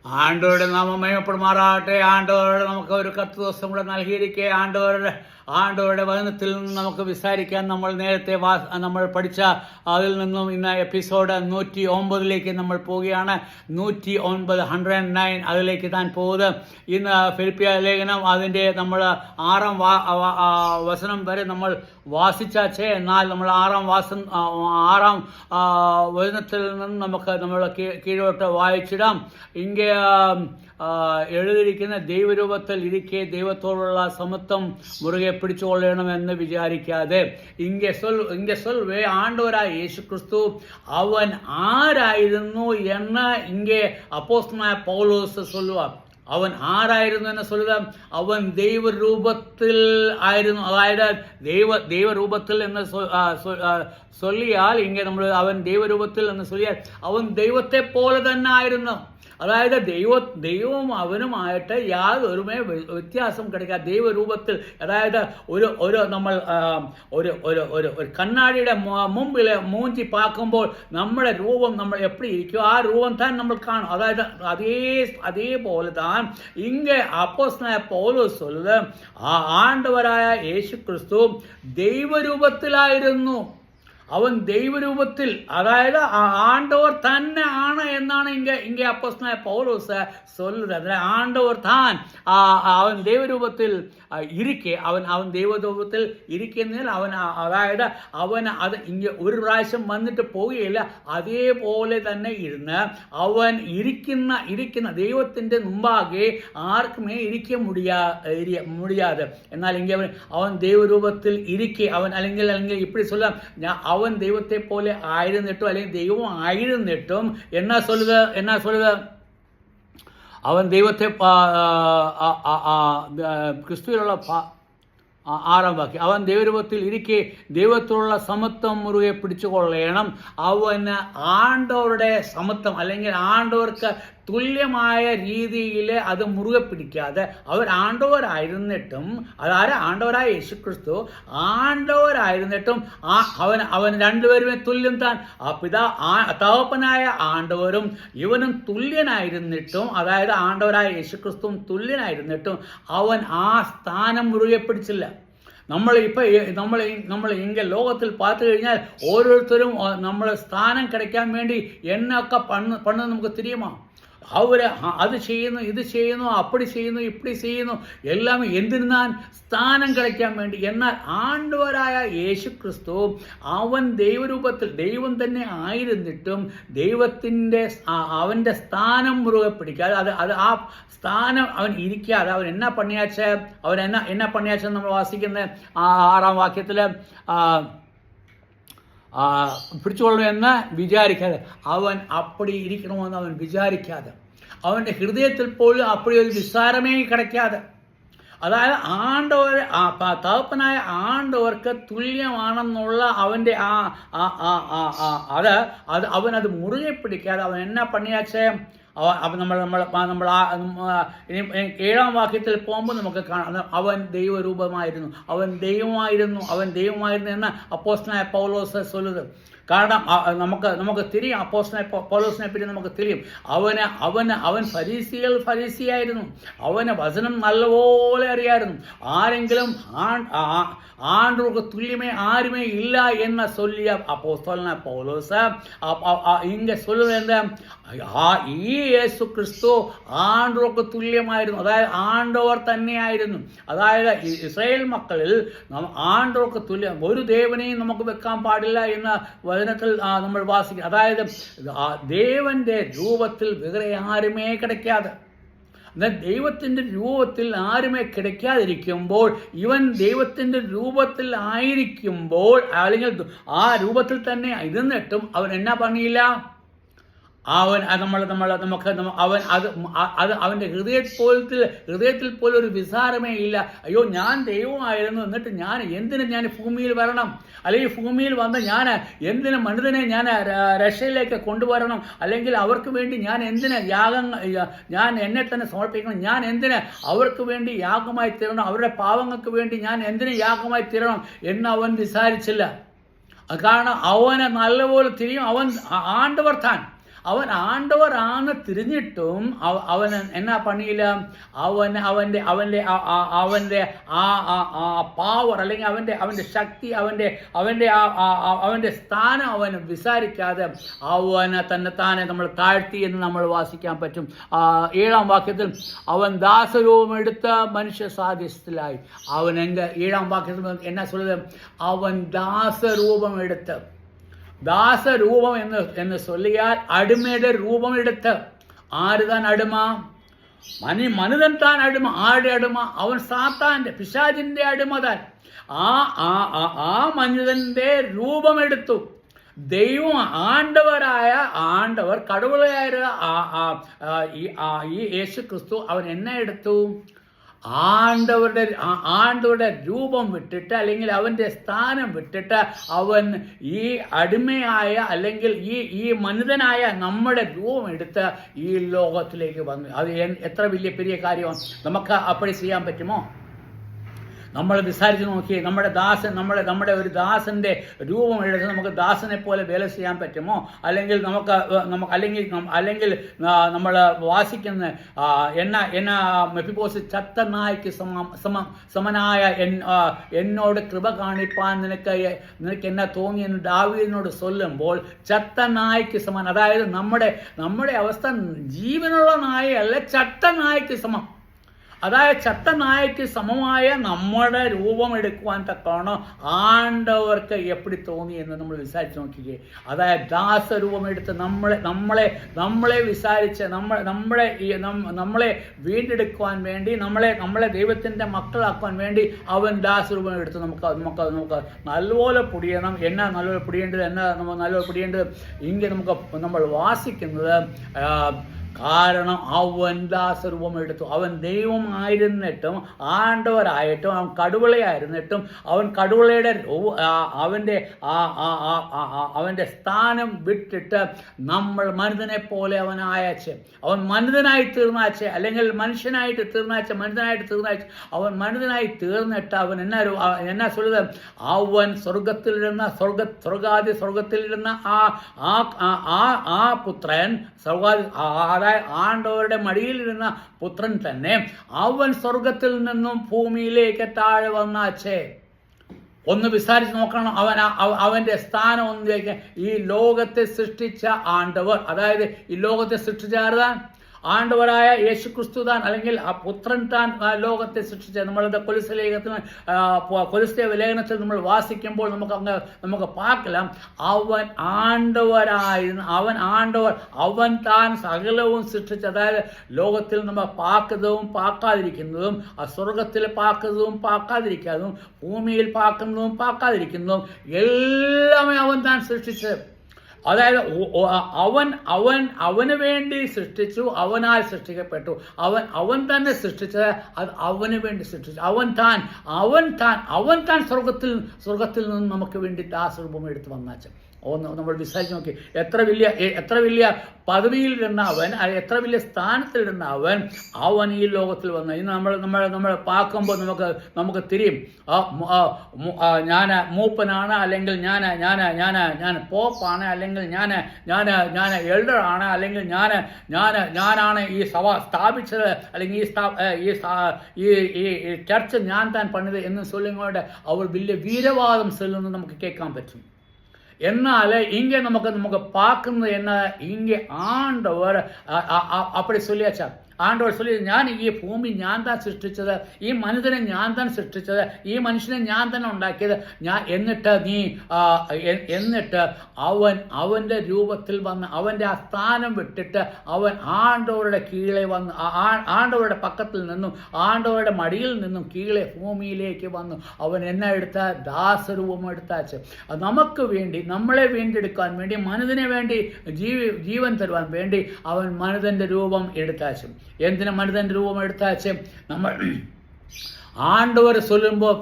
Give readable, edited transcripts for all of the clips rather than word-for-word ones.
ആണ്ടവരുടെ നാമം മഹിമപ്പെടുമാറാകട്ടെ. ആണ്ടവരുടെ നമുക്ക് ഒരു 10 ദിവസം കൂടെ നൽകിയിരിക്കെ ആണ്ടവരുടെ വചനത്തിൽ നിന്ന് നമുക്ക് വിസാരിക്കാൻ നമ്മൾ നേരത്തെ നമ്മൾ പഠിച്ച അതിൽ നിന്നും ഇന്ന് എപ്പിസോഡ് 109 നമ്മൾ പോവുകയാണ്. 109 അതിലേക്ക് താൻ പോകുന്നത്. ഇന്ന് ഫിലിപ്പിയ ലേഖനം അതിൻ്റെ നമ്മൾ 6-ാം വചനം വരെ നമ്മൾ വാസിച്ചാച്ചേ. എന്നാൽ നമ്മൾ 6-ാം വചനത്തിൽ നിന്ന് നമുക്ക് നമ്മൾ കീഴോട്ട് വായിച്ചിടാം. ഇങ്ങനെ എഴുതിയിരിക്കുന്ന ദൈവരൂപത്തിൽ ഇരിക്കെ ദൈവത്തോടുള്ള സമത്വം മുറുകെ പിടിച്ചുകൊള്ളണമെന്ന് വിചാരിക്കാതെ ഇங்கே சொல்வே ஆண்டவராய் இயேசு கிறிஸ்து அவன் ആരായിരുന്നു എന്ന് ഇங்கே അപ്പോസ്തലനായ പൗലോസ് சொல்லுவார். അവൻ ആരായിരുന്നു എന്ന് சொல்லுക. അവൻ ദൈവരൂപത്തിൽ ആയിരുന്നു. അതായത് ദൈവരൂപത്തിൽ എന്ന് ചൊല്ലിയാൽ ഇങ്ങനെ നമ്മൾ അവൻ ദൈവരൂപത്തിൽ എന്ന് ചൊല്ലിയാൽ അവൻ ദൈവത്തെ പോലെ തന്നെ ആയിരുന്നു. അതായത് ദൈവവും അവനുമായിട്ട് യാതൊരുമേ വ്യത്യാസം കിടക്കാതെ ദൈവരൂപത്തിൽ, അതായത് ഒരു നമ്മൾ ഒരു കണ്ണാടിയുടെ മുമ്പിൽ മൂഞ്ചി പാക്കുമ്പോൾ നമ്മുടെ രൂപം നമ്മൾ എപ്പടി ഇരിക്കും ആ രൂപം താൻ നമ്മൾ കാണും. അതായത് അതേപോലെ താൻ ഇങ്ങനെ അപ്പോസ്തലനായ പൗലോസ് சொல்லுது, ആണ്ടവരായ യേശു ക്രിസ്തു ദൈവരൂപത്തിലായിരുന്നു. അവൻ ദൈവരൂപത്തിൽ, അതായത് ആണ്ടവർ തന്നെ ആണ് എന്നാണ് ഇங்கே അപ്പോസ്തലനായ പൗലോസ് சொல்லுறது. ആണ്ടവർ താൻ അവൻ ദൈവരൂപത്തിൽ ഇരിക്കെ അവൻ ദൈവരൂപത്തിൽ ഇരിക്കുന്നതിൽ അതായത് അത് ഇങ്ങനെ ഒരു പ്രാവശ്യം വന്നിട്ട് പോവുകയില്ല. അതേപോലെ തന്നെ ഇരുന്ന് അവൻ ഇരിക്കുന്ന ദൈവത്തിൻ്റെ മുമ്പാകെ ആർക്കുമേ ഇരിക്കാൻ മുടിയാതെ. എന്നാൽ ഇങ്ങനെ അവൻ ദൈവരൂപത്തിൽ ഇരിക്കെ അല്ലെങ്കിൽ ഇപ്പടി சொல்லலாம், അവൻ ദൈവത്തെ പോലെ ആയിരുന്നിട്ടും അല്ലെങ്കിൽ ദൈവം ആയിരുന്നിട്ടും എന്നാ சொல்லுക അവൻ ദൈവത്തെ ക്രിസ്തുവിലുള്ള 6-ാം വാക്യം, അവൻ ദൈവരൂപത്തിൽ ഇരിക്കെ ദൈവത്തോടുള്ള സമത്വം മുറുകെ പിടിച്ചുകൊള്ളണം. അവന് ആണ്ടവരുടെ സമത്വം അല്ലെങ്കിൽ ആണ്ടവർക്ക് തുല്യമായ രീതിയിൽ അത് മുറുകെ പിടിക്കാതെ അവർ ആണ്ടവരായിരുന്നിട്ടും, അതായത് ആണ്ടവരായ യേശുക്രിസ്തു ആണ്ടവരായിരുന്നിട്ടും അവൻ രണ്ടുപേരുമേ തുല്യം താൻ തകപ്പനായ ആണ്ടവരും ഇവനും തുല്യനായിരുന്നിട്ടും, അതായത് ആണ്ടവരായ യേശുക്രിസ്തുവും തുല്യനായിരുന്നിട്ടും അവൻ ആ സ്ഥാനം മുറുകെ പിടിച്ചില്ല. നമ്മൾ ഇങ്ങനെ ലോകത്തിൽ പാത്തു കഴിഞ്ഞാൽ ഓരോരുത്തരും നമ്മൾ സ്ഥാനം கிடைക്കാൻ വേണ്ടി എന്നൊക്കെ പണ്ട് നമുക്ക് தெரியுமா? അവർ അത് ചെയ്യുന്നു, ഇത് ചെയ്യുന്നു, അപ്പടി ചെയ്യുന്നു, ഇപ്പടി ചെയ്യുന്നു, എല്ലാം എന്തിനാൻ സ്ഥാനം கிடைക്കാൻ വേണ്ടി. എന്നാൽ ആണ്ടവരായ യേശു ക്രിസ്തു അവൻ ദൈവരൂപത്തിൽ ദൈവം തന്നെ ആയിരുന്നിട്ടും അവൻ്റെ സ്ഥാനം മുറുകെ പിടിക്കാതെ അത് ആ സ്ഥാനം അവൻ ഇരിക്കാതെ അവൻ എന്നാ പണിയാച്ച നമ്മൾ വാസിക്കുന്ന 6-ാം വാക്യത്തിൽ പിടിച്ചുകൊള്ളണമെന്ന് വിചാരിക്കാതെ, അവൻ അപ്പടി ഇരിക്കണമെന്ന് അവൻ വിചാരിക്കാതെ, അവൻ്റെ ഹൃദയത്തിൽ പോലും അപ്പടി ഒരു വിസാരമേ കിടക്കാതെ, അതായത് തകപ്പനായ ആണ്ടവർക്ക് തുല്യമാണെന്നുള്ള അവൻ്റെ അവനത് മുറുകെ പിടിക്കാതെ അവൻ എന്നാ പണിയാച്ചേ. നമ്മൾ 7-ാം വാക്യത്തിൽ പോകുമ്പോൾ നമുക്ക് കാണാം, അവൻ ദൈവരൂപമായിരുന്നു, അവൻ ദൈവമായിരുന്നു എന്ന് അപ്പോസ്തലനായ പൗലോസ് சொல்லுது. കാരണം നമുക്ക് തിരിയും അപ്പോസ്തലനായ പൗലോസിനെ പറ്റി നമുക്ക് തിരിയും. അവൻ ഫരീസിയായിരുന്നു. അവന് വചനം നല്ലപോലെ അറിയായിരുന്നു. ആരെങ്കിലും ആണ്ടവർക്ക് തുല്യമേ ആരുമേ ഇല്ല എന്ന് ചൊല്ലിയ അപ്പോസ്തലനായ പൗലോസ് ഇങ്ങനെ சொல்லுது എന്താ, ഈ യേശു ക്രിസ്തു ആണ്ടവർക്ക് തുല്യമായിരുന്നു. അതായത് ആണ്ടവർ തന്നെയായിരുന്നു. അതായത് ഇസ്രായേൽ മക്കളിൽ ആണ്ടവർക്ക് തുല്യം ഒരു ദേവനെയും നമുക്ക് വെക്കാൻ പാടില്ല എന്ന വചനത്തിൽ നമ്മൾ വാസിക്കും. അതായത് ദേവന്റെ രൂപത്തിൽ വേറെ ആരുമേ கிடைக்காது. എന്നാൽ ദൈവത്തിൻ്റെ രൂപത്തിൽ ആരുമേ கிடைക്കാതിരിക്കുമ്പോൾ ഇവൻ ദൈവത്തിൻ്റെ രൂപത്തിൽ ആയിരിക്കുമ്പോൾ അല്ലെങ്കിൽ ആ രൂപത്തിൽ തന്നെ ഇരുന്നിട്ടും അവൻ എന്നാ പണിയില്ല. അവൻ അവൻ്റെ ഹൃദയത്തിൽ പോലും ഒരു വിസാരമേ ഇല്ല. അയ്യോ, ഞാൻ ദൈവമായിരുന്നു, എന്നിട്ട് ഞാൻ ഭൂമിയിൽ വരണം, അല്ലെങ്കിൽ ഭൂമിയിൽ വന്ന് എന്തിന് മനുഷ്യനെ രക്ഷയിലേക്ക് കൊണ്ടുവരണം, അല്ലെങ്കിൽ അവർക്ക് വേണ്ടി ഞാൻ എന്നെ തന്നെ സമർപ്പിക്കണം, ഞാൻ എന്തിന് അവർക്ക് വേണ്ടി യാഗമായി തീരണം, അവരുടെ പാവങ്ങൾക്ക് വേണ്ടി ഞാൻ എന്തിന് യാഗമായി തീരണം എന്ന് അവൻ വിസാരിച്ചില്ല. കാരണം അവനെ നല്ലപോലെ തിരിയും. അവൻ ആണ്ടവർ താൻ അവൻ ആണ്ടവരാണ് തിരിഞ്ഞിട്ടും അവന് എന്നാ പണിയില്ല. അവൻ്റെ പവർ അല്ലെങ്കിൽ അവൻ്റെ ശക്തി, അവൻ്റെ സ്ഥാനം അവന് വിസാരിക്കാതെ അവനെ തന്നെ നമ്മൾ താഴ്ത്തി എന്ന് നമ്മൾ വാസിക്കാൻ പറ്റും. 7-ാം വാക്യത്തിൽ അവൻ ദാസരൂപം എടുത്ത മനുഷ്യ സാദൃശ്യത്തിലായി. അവൻ 7-ാം വാക്യത്തിൽ എന്നാ சொல்லுது, അവൻ ദാസരൂപം എടുത്ത്. ദാസരൂപം എന്ന് சொல்லிയാൽ അടിമയുടെ രൂപം എടുത്ത്. ആര് താൻ അടിമ? മനുതൻ താൻ അടിമ. ആരുടെ അടിമ? അവൻ സാത്താന്റെ പിശാചിന്റെ അടിമ താൻ. ആ മനുഷ്യന്റെ രൂപമെടുത്തു. ദൈവം ആണ്ടവർ കടവുളയായ ഈ യേശു ക്രിസ്തു അവൻ എന്നെ എടുത്തു. ആണ്ടവരുടെ രൂപം വിട്ടിട്ട് അല്ലെങ്കിൽ അവൻ്റെ സ്ഥാനം വിട്ടിട്ട് അവൻ ഈ അടിമയായ അല്ലെങ്കിൽ ഈ മനുഷ്യനായ നമ്മുടെ രൂപം എടുത്ത് ഈ ലോകത്തിലേക്ക് വന്നു. അത് എത്ര പെരിയ കാര്യമാണ്. നമുക്ക് അപ്പടി ചെയ്യാൻ പറ്റുമോ? നമ്മൾ വിസാരിച്ച് നോക്കി, നമ്മുടെ ഒരു ദാസന്റെ രൂപം എടുത്ത് നമുക്ക് ദാസനെ പോലെ വേല ചെയ്യാൻ പറ്റുമോ? അല്ലെങ്കിൽ അല്ലെങ്കിൽ നമ്മൾ വാസിക്കുന്ന മെഫിബോസ് ചത്ത നായ്ക്ക് സമനായ എന്നോട് കൃപ കാണിപ്പാൻ നിനക്ക് എന്നാ തോന്നിയെന്ന് ദാവീദിനോട് ചൊല്ലുമ്പോൾ ചത്ത നായ്ക്ക് സമം. അതായത് നമ്മുടെ അവസ്ഥ ജീവനുള്ള നായയല്ല, ചത്ത നായ്ക്ക് സമം. അതായത് ചത്ത നായക്ക് സമമായ നമ്മുടെ രൂപം എടുക്കുവാൻ തക്കവണ്ണം ആണ്ടവർക്ക് എപ്പടി തോന്നി എന്ന് നമ്മൾ വിസാരിച്ച് നോക്കിക്കേ. അതായത് ദാസരൂപം എടുത്ത് നമ്മളെ വിസാരിച്ച് നമ്മളെ വീണ്ടെടുക്കുവാൻ വേണ്ടി നമ്മളെ ദൈവത്തിൻ്റെ മക്കളാക്കുവാൻ വേണ്ടി അവൻ ദാസരൂപം എടുത്ത് നമുക്ക് നല്ലപോലെ പൊടിയണം. എന്നാ നല്ലപോലെ പൊടിയേണ്ടത്? നമ്മൾ നല്ലപോലെ പൊടിയേണ്ടത് ഇങ്ങനെ നമ്മൾ വാസിക്കുന്നത് കാരണം അവൻ ദാസരൂപം എടുത്തു. അവൻ ദൈവമായിരുന്നിട്ടും ആണ്ടവരായിട്ടും അവൻ കടുവളയായിരുന്നിട്ടും അവൻ കടുവളയുടെ അവൻ്റെ സ്ഥാനം വിട്ടിട്ട് നമ്മൾ മനുഷ്യനെ പോലെ അവനായച്ച്, അവൻ മനുഷ്യനായി തീർന്നാച്ച്, അല്ലെങ്കിൽ മനുഷ്യനായിട്ട് തീർന്നാച്ച്, അവൻ മനുഷ്യനായി തീർന്നിട്ട് അവൻ എന്നാ சொல்லுது, അവൻ സ്വർഗത്തിലിരുന്ന സ്വർഗത്തിലിരുന്ന ആ പുത്രൻ ആണ്ടവരുടെ മടിയിലിരുന്ന പുത്രൻ തന്നെ അവൻ സ്വർഗത്തിൽ നിന്നും ഭൂമിയിലേക്ക് താഴെ വന്നാച്ചേ. ഒന്ന് വിസാരിച്ച് നോക്കണം. അവൻ്റെ സ്ഥാനം ഒന്നിലേക്ക് ഈ ലോകത്തെ സൃഷ്ടിച്ച ആണ്ടവർ, അതായത് ഈ ലോകത്തെ സൃഷ്ടിച്ച ആരുതാൻ? ആണ്ടവരായ യേശു ക്രിസ്തു താൻ, അല്ലെങ്കിൽ ആ പുത്രൻ താൻ ലോകത്തെ സൃഷ്ടിച്ച. നമ്മളുടെ കൊലുസ്യ ലേഖനത്തിൽ നമ്മൾ വാസിക്കുമ്പോൾ നമുക്ക് പാർக்கலாம். അവൻ ആണ്ടവരായിരുന്നു. അവൻ താൻ സകലവും സൃഷ്ടിച്ച. അതായത് ലോകത്തിൽ നമ്മൾ പാക്കുന്നതും പാക്കാതിരിക്കുന്നതും, സ്വർഗത്തിൽ പാക്കുന്നതും പാക്കാതിരിക്കാത്തതും, ഭൂമിയിൽ പാക്കുന്നതും പാക്കാതിരിക്കുന്നതും എല്ലാമേ അവൻ താൻ സൃഷ്ടിച്ചത്. അതായത് അവന് വേണ്ടി സൃഷ്ടിച്ചു, അവനാൽ സൃഷ്ടിക്കപ്പെട്ടു. അവൻ തന്നെ സൃഷ്ടിച്ചത്, അത് അവന് വേണ്ടി സൃഷ്ടിച്ചു. അവൻ താൻ സ്വർഗത്തിൽ നിന്ന് നമുക്ക് വേണ്ടി ദാസരൂപം എടുത്ത് വന്നാച്ച. നമ്മൾ വിസാരിച്ച് നോക്കി. എത്ര വലിയ പദവിയിലിരുന്ന അവൻ, എത്ര വലിയ സ്ഥാനത്തിലിരുന്ന അവൻ ഈ ലോകത്തിൽ വന്നു. ഇന്ന് നമ്മൾ പാക്കുമ്പോൾ നമുക്ക് തിരിയും. ഞാൻ മൂപ്പനാണ്, അല്ലെങ്കിൽ ഞാൻ പോപ്പാണ്, അല്ലെങ്കിൽ ഞാൻ എൽഡർ ആണ്, അല്ലെങ്കിൽ ഞാനാണ് ഈ സഭ സ്ഥാപിച്ചത്, അല്ലെങ്കിൽ ഈ ചർച്ച് ഞാൻ താൻ പണിത് എന്ന് ചൊല്ലിക്കൊണ്ട് അവൾ വലിയ വീരവാദം ചൊല്ലുന്നത് നമുക്ക് കേൾക്കാൻ പറ്റും. എന്നാൽ ഇங்கே നമുക്ക് பார்ക്കുന്നത് என்ன, இங்கே ஆண்டவர் அப்படி சொல்லியாச்சா? ആണ്ടവർ சொல்லி, ഞാൻ ഈ ഭൂമി ഞാൻ താൻ സൃഷ്ടിച്ചത്, ഈ മനുഷ്യനെ ഞാൻ താൻ സൃഷ്ടിച്ചത്, ഈ മനുഷ്യനെ ഞാൻ തന്നെ ഉണ്ടാക്കിയത്, എന്നിട്ട് അവൻ്റെ രൂപത്തിൽ വന്ന് അവൻ്റെ ആ സ്ഥാനം വിട്ടിട്ട് അവൻ ആണ്ടവരുടെ കീഴെ വന്ന്, ആണ്ടവരുടെ പക്കത്തിൽ നിന്നും ആണ്ടവരുടെ മടിയിൽ നിന്നും കീഴെ ഭൂമിയിലേക്ക് വന്നു. അവൻ എന്നെ എടുത്ത ദാസരൂപം എടുത്താച്ച് നമുക്ക് വേണ്ടി, നമ്മളെ വീണ്ടെടുക്കാൻ വേണ്ടി, മനുഷ്യനെ വേണ്ടി ജീവൻ തരുവാൻ വേണ്ടി അവൻ മനുഷ്യൻ്റെ രൂപം എടുത്താച്ചു. എന്തിനാ മനുഷ്യൻ്റെ രൂപം എടുത്താച്ച്? നമ്മൾ ആണ്ടവർ ചൊല്ലുമ്പോൾ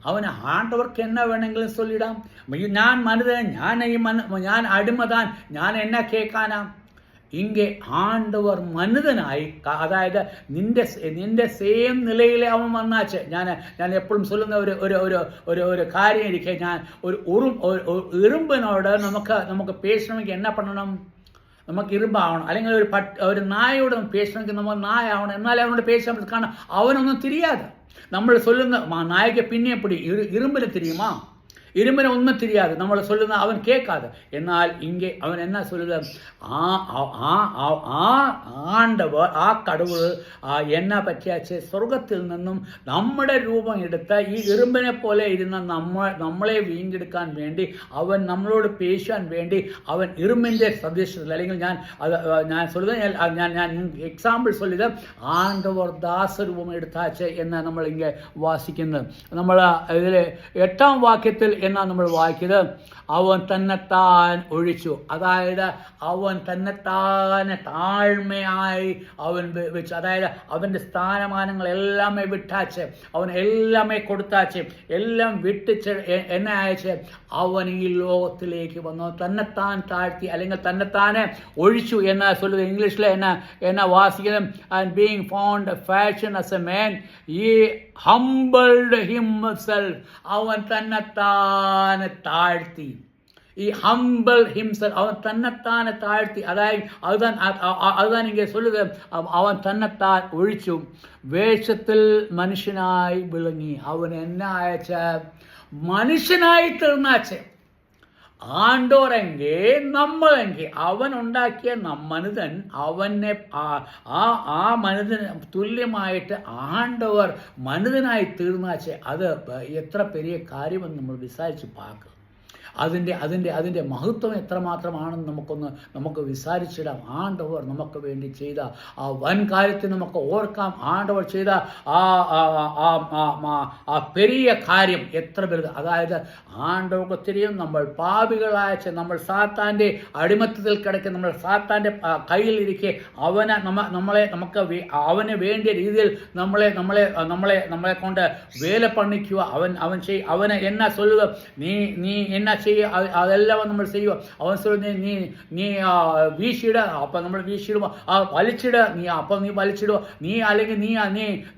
അവന് ആണ്ടവർക്ക് എന്നാ വേണമെങ്കിലും ചൊല്ലിടാം. ഞാൻ മനുഷ്യൻ, ഞാൻ അടിമതാൻ, ഞാൻ എന്നാ കേൾക്കാനാ? ഇங்கே ആണ്ടവർ മനുഷ്യനായി, അതായത് നിന്റെ സെയിം നിലയിൽ അവൻ വന്നാച്ച്. ഞാൻ എപ്പോഴും ചൊല്ലുന്ന ഒരു കാര്യം ഇരിക്കെ, ഞാൻ ഒരു ഇരുമ്പിനോട് നമുക്ക് പേശണമെങ്കിൽ എന്നാ പണണം? നമുക്ക് ഇരുമ്പാവണം, അല്ലെങ്കിൽ ഒരു നായയോട് പേശണമെങ്കിൽ നമ്മൾ നായ ആവണം, എന്നാലേ അവനോട് പേശാൻ പറ്റും. കാരണം അവനൊന്നും തിരിയാതെ നമ്മൾ சொல்லுന്ന നായക്ക് പിന്നെ எப்படி இரும்பில் தெரியுமா, இரும்பின ஒன்றும் தெரியாது, நம்மளை சொல்லுங்க அவன் கேட்காது. എന്നാൽ இங்கே அவன் என்ன சொல்லுது, ആണ്ടവർ ആ കടവുൾ എന്നാ പറ്റിയാച്ച് സ്വർഗത്തിൽ നിന്നും നമ്മുടെ രൂപം എടുത്ത ഈ ഇരുമ്പിനെ പോലെ ഇരുന്ന നമ്മളെ വീണ്ടെടുക്കാൻ വേണ്ടി അവൻ നമ്മളോട് പേശാൻ വേണ്ടി അവൻ ഇരുമ്പിൻ്റെ സദൃശ്യത്തിൽ, അല്ലെങ്കിൽ ഞാൻ சொல்லுது ഞാൻ എക്സാമ്പിൾ சொல்லிയത് ആണ്ടവർ ദാസരൂപം എടുത്താച്ച് എന്ന് നമ്മൾ ഇങ്ങനെ വാസിക്കുന്നത്. നമ്മൾ ഇതിൽ 8-ാം വാക്യത്തിൽ എന്നാ നമ്മൾ വായിക്കുന്നത്, അവൻ തന്നെത്താൻ ഒഴിച്ചു. അതായത് അവൻ തന്നെത്താനെ താഴ്മയായി അവൻ വെച്ചു. അതായത് അവൻ്റെ സ്ഥാനമാനങ്ങളെല്ലാമേ വിട്ടാച്ച്, അവൻ എല്ലാമേ കൊടുത്താച്ച്, എല്ലാം വിട്ടിച്ച് എന്നെ അയച്ച് അവൻ ഈ ലോകത്തിലേക്ക് വന്നു. തന്നെത്താൻ താഴ്ത്തി, അല്ലെങ്കിൽ തന്നെത്താനെ ഒഴിച്ചു എന്ന് சொல்லுது. ഇംഗ്ലീഷിൽ എന്നാ വാസിക്കുന്നത്, and being found fashion as a man he humbled himself. അവൻ തന്നെത്താനെ താഴ്ത്തി. ഈ ഹംബിൾ ഹിംസെൽഫ്, അവൻ തന്നെത്താനെ താഴ്ത്തി. അതായത് അതുതാൻ ഇങ്ങനെ சொல்லுது, അവൻ തന്നെത്താൻ ഒഴിച്ചു, വേഷത്തിൽ മനുഷ്യനായി വിളങ്ങി. അവൻ എന്നെ അയച്ച മനുഷ്യനായി തീർന്നാച്ച്. ആണ്ടോരെങ്കെ നമ്മളെങ്കെ അവൻ ഉണ്ടാക്കിയ മനുതൻ, അവനെ ആ മനുതന് തുല്യമായിട്ട് ആണ്ടവർ മനുതനായി തീർന്നാച്ച്. അത് എത്ര പെരിയ കാര്യമെന്ന് നമ്മൾ വിചാരിച്ച് പാക്കുക. അതിൻ്റെ മഹത്വം എത്രമാത്രമാണെന്ന് നമുക്ക് വിസാരിച്ചിടാം. ആണ്ടവർ നമുക്ക് വേണ്ടി ചെയ്ത ആ വൻ കാര്യത്തെ നമുക്ക് ഓർക്കാം. ആണ്ടവർ ചെയ്ത ആ പെരിയ കാര്യം എത്ര വലുത്. അതായത് ആണ്ടവർക്ക് തിരിയും നമ്മൾ പാപികളായ, നമ്മൾ സാത്താൻ്റെ അടിമത്തത്തിൽ കിടക്കുക, നമ്മൾ സാത്താൻ്റെ കയ്യിലിരിക്കെ അവന് വേണ്ടിയ രീതിയിൽ നമ്മളെ കൊണ്ട് വേല പണിക്കുക. അവന് എന്നാ சொல்லுക, നീ എന്നാ അതെല്ലാം നമ്മൾ ചെയ്യുക. അവൻ சொல்லுது, നീ വീശിട, അപ്പം നമ്മൾ വീശിടുക, വലിച്ചിട, നീ വലിച്ചിടുക, അല്ലെങ്കിൽ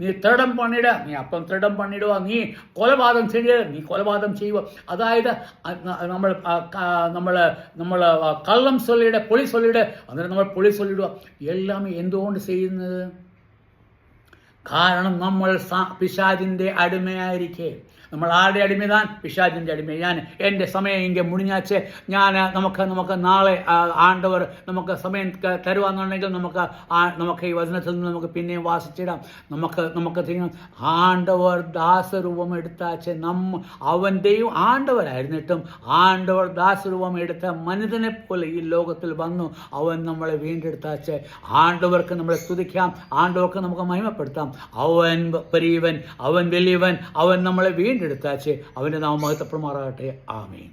നീ തൃടം പണിട, നീ അപ്പം തൃടം പണിടുക, നീ കൊലപാതകം ചെയ്യുക, നീ കൊലപാതകം ചെയ്യുക. അതായത് നമ്മൾ കള്ളം ചൊല്ലിട, പൊളി ചൊല്ലിട, അന്നേരം നമ്മൾ പൊളി ചൊല്ലിടുക. എല്ലാം എന്തുകൊണ്ട് ചെയ്യുന്നത്? കാരണം നമ്മൾ പിശാചിൻ്റെ അടിമയായിരിക്കെ. നമ്മൾ ആരുടെ അടിമതാൻ? പിശാചിൻ്റെ അടിമ. എൻ്റെ സമയം ഇങ്ങനെ മുടിഞ്ഞാച്ച് നമുക്ക് നാളെ ആണ്ടവർ നമുക്ക് സമയം തരുവാന്നുണ്ടെങ്കിൽ നമുക്ക് ഈ വചനത്തിൽ നിന്ന് നമുക്ക് പിന്നെയും വാസിച്ചിടാം. നമുക്ക് ചെയ്യണം. ആണ്ടവർ ദാസരൂപം എടുത്താച്ച് അവൻ ദൈവം ആണ്ടവരായിരുന്നിട്ടും ആണ്ടവർ ദാസരൂപം എടുത്ത മനുഷ്യനെ പോലെ ഈ ലോകത്തിൽ വന്നു. അവൻ നമ്മളെ വീണ്ടെടുത്താച്ച്. ആണ്ടവർക്ക് നമ്മളെ സ്തുതിക്കാം, ആണ്ടവർക്ക് നമുക്ക് മഹിമപ്പെടുത്താം. അവൻ പെരിയവൻ, അവൻ വലിയവൻ, അവൻ നമ്മളെ വീണ്ടെടുത്താച്ച്. അവൻ്റെ നാമം മഹത്വപ്പെടുമാറാകട്ടെ. ആമേൻ.